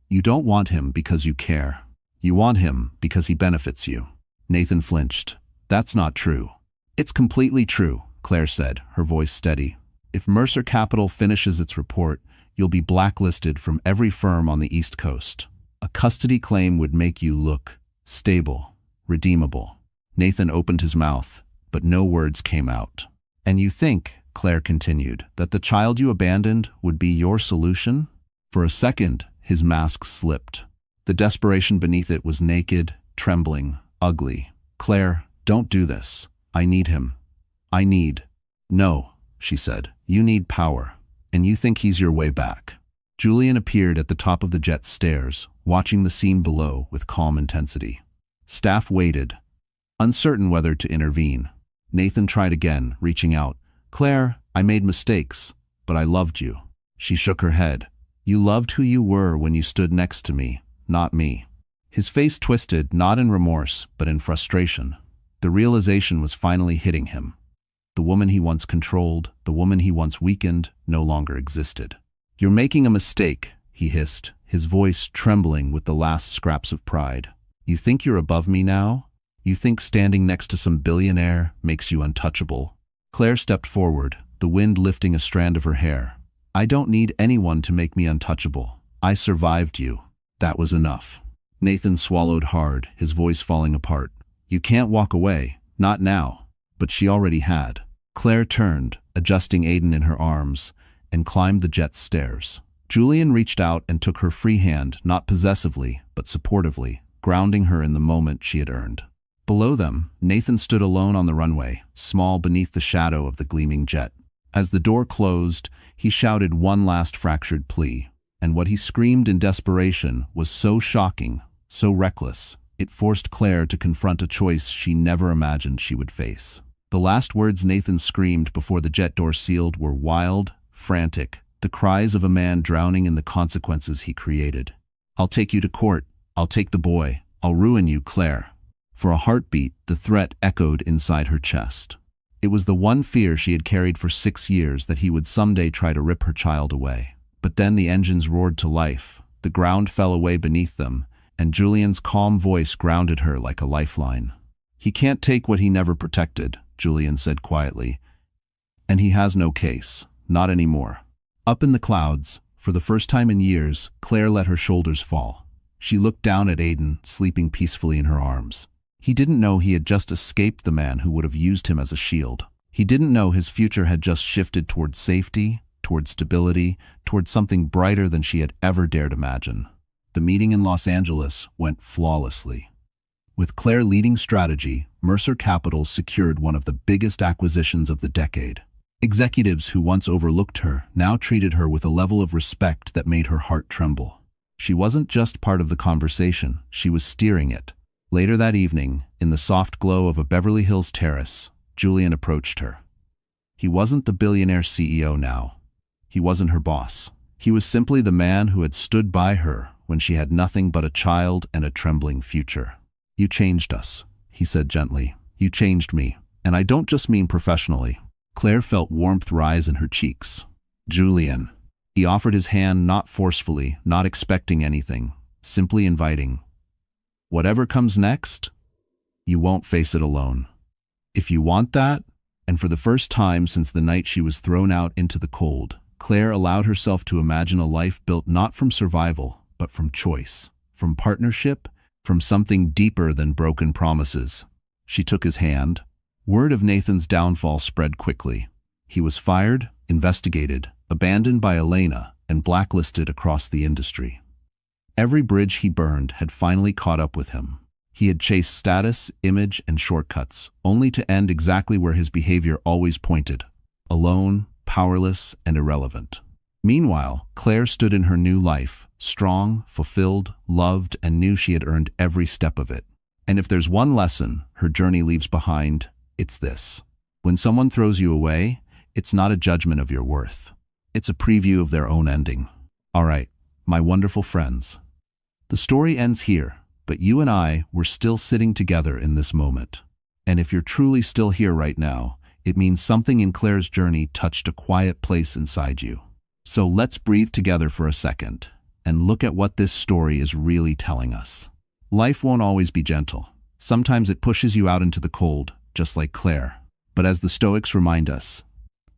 "You don't want him because you care. You want him because he benefits you." Nathan flinched. "That's not true." "It's completely true," Claire said, her voice steady. "If Mercer Capital finishes its report, you'll be blacklisted from every firm on the East Coast. A custody claim would make you look stable, redeemable." Nathan opened his mouth, but no words came out. "And you think," Claire continued, "that the child you abandoned would be your solution?" For a second, his mask slipped. The desperation beneath it was naked, trembling, ugly. "Claire, don't do this. I need him. I need—" "No," she said. "You need power, and you think he's your way back." Julian appeared at the top of the jet's stairs, watching the scene below with calm intensity. Staff waited, uncertain whether to intervene. Nathan tried again, reaching out. "Claire, I made mistakes, but I loved you." She shook her head. "You loved who you were when you stood next to me, not me." His face twisted, not in remorse, but in frustration. The realization was finally hitting him. The woman he once controlled, the woman he once weakened, no longer existed. "You're making a mistake," he hissed, his voice trembling with the last scraps of pride. "You think you're above me now? You think standing next to some billionaire makes you untouchable?" Claire stepped forward, the wind lifting a strand of her hair. "I don't need anyone to make me untouchable. I survived you. That was enough." Nathan swallowed hard, his voice falling apart. "You can't walk away, not now." But she already had. Claire turned, adjusting Aiden in her arms, and climbed the jet's stairs. Julian reached out and took her free hand, not possessively, but supportively, grounding her in the moment she had earned. Below them, Nathan stood alone on the runway, small beneath the shadow of the gleaming jet. As the door closed, he shouted one last fractured plea, and what he screamed in desperation was so shocking, so reckless, it forced Claire to confront a choice she never imagined she would face. The last words Nathan screamed before the jet door sealed were wild, frantic, the cries of a man drowning in the consequences he created. "I'll take you to court. I'll take the boy. I'll ruin you, Claire." For a heartbeat, the threat echoed inside her chest. It was the one fear she had carried for 6 years, that he would someday try to rip her child away. But then the engines roared to life, the ground fell away beneath them, and Julian's calm voice grounded her like a lifeline. "He can't take what he never protected," Julian said quietly. "And he has no case. Not anymore." Up in the clouds, for the first time in years, Claire let her shoulders fall. She looked down at Aiden, sleeping peacefully in her arms. He didn't know he had just escaped the man who would have used him as a shield. He didn't know his future had just shifted toward safety, toward stability, toward something brighter than she had ever dared imagine. The meeting in Los Angeles went flawlessly. With Claire leading strategy, Mercer Capital secured one of the biggest acquisitions of the decade. Executives who once overlooked her now treated her with a level of respect that made her heart tremble. She wasn't just part of the conversation, she was steering it. Later that evening, in the soft glow of a Beverly Hills terrace, Julian approached her. He wasn't the billionaire CEO now. He wasn't her boss. He was simply the man who had stood by her when she had nothing but a child and a trembling future. "You changed us," he said gently. "You changed me, and I don't just mean professionally." Claire felt warmth rise in her cheeks. "Julian." He offered his hand, not forcefully, not expecting anything, simply inviting. "Whatever comes next, you won't face it alone. If you want that," and for the first time since the night she was thrown out into the cold, Claire allowed herself to imagine a life built not from survival, but from choice, from partnership, from something deeper than broken promises. She took his hand. Word of Nathan's downfall spread quickly. He was fired, investigated, abandoned by Elena, and blacklisted across the industry. Every bridge he burned had finally caught up with him. He had chased status, image, and shortcuts, only to end exactly where his behavior always pointed: alone, powerless, and irrelevant. Meanwhile, Claire stood in her new life, strong, fulfilled, loved, and knew she had earned every step of it. And if there's one lesson her journey leaves behind, it's this: when someone throws you away, it's not a judgment of your worth. It's a preview of their own ending. All right, my wonderful friends. The story ends here, but you and I were still sitting together in this moment. And if you're truly still here right now, it means something in Claire's journey touched a quiet place inside you. So let's breathe together for a second and look at what this story is really telling us. Life won't always be gentle. Sometimes it pushes you out into the cold, just like Claire. But as the Stoics remind us,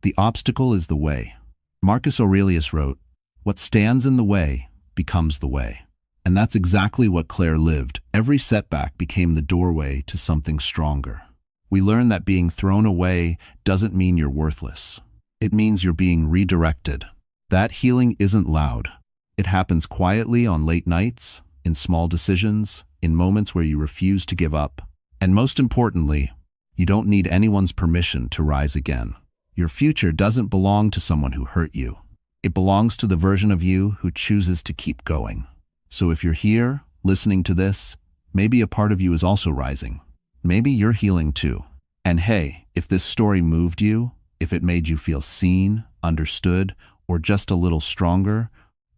the obstacle is the way. Marcus Aurelius wrote, "What stands in the way becomes the way." And that's exactly what Claire lived. Every setback became the doorway to something stronger. We learn that being thrown away doesn't mean you're worthless. It means you're being redirected. That healing isn't loud. It happens quietly on late nights, in small decisions, in moments where you refuse to give up. And most importantly, you don't need anyone's permission to rise again. Your future doesn't belong to someone who hurt you. It belongs to the version of you who chooses to keep going. So if you're here, listening to this, maybe a part of you is also rising. Maybe you're healing too. And hey, if this story moved you, if it made you feel seen, understood, or just a little stronger,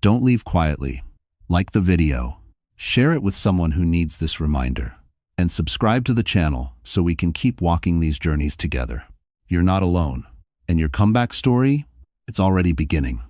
don't leave quietly. Like the video, share it with someone who needs this reminder, and subscribe to the channel so we can keep walking these journeys together. You're not alone, and your comeback story, it's already beginning.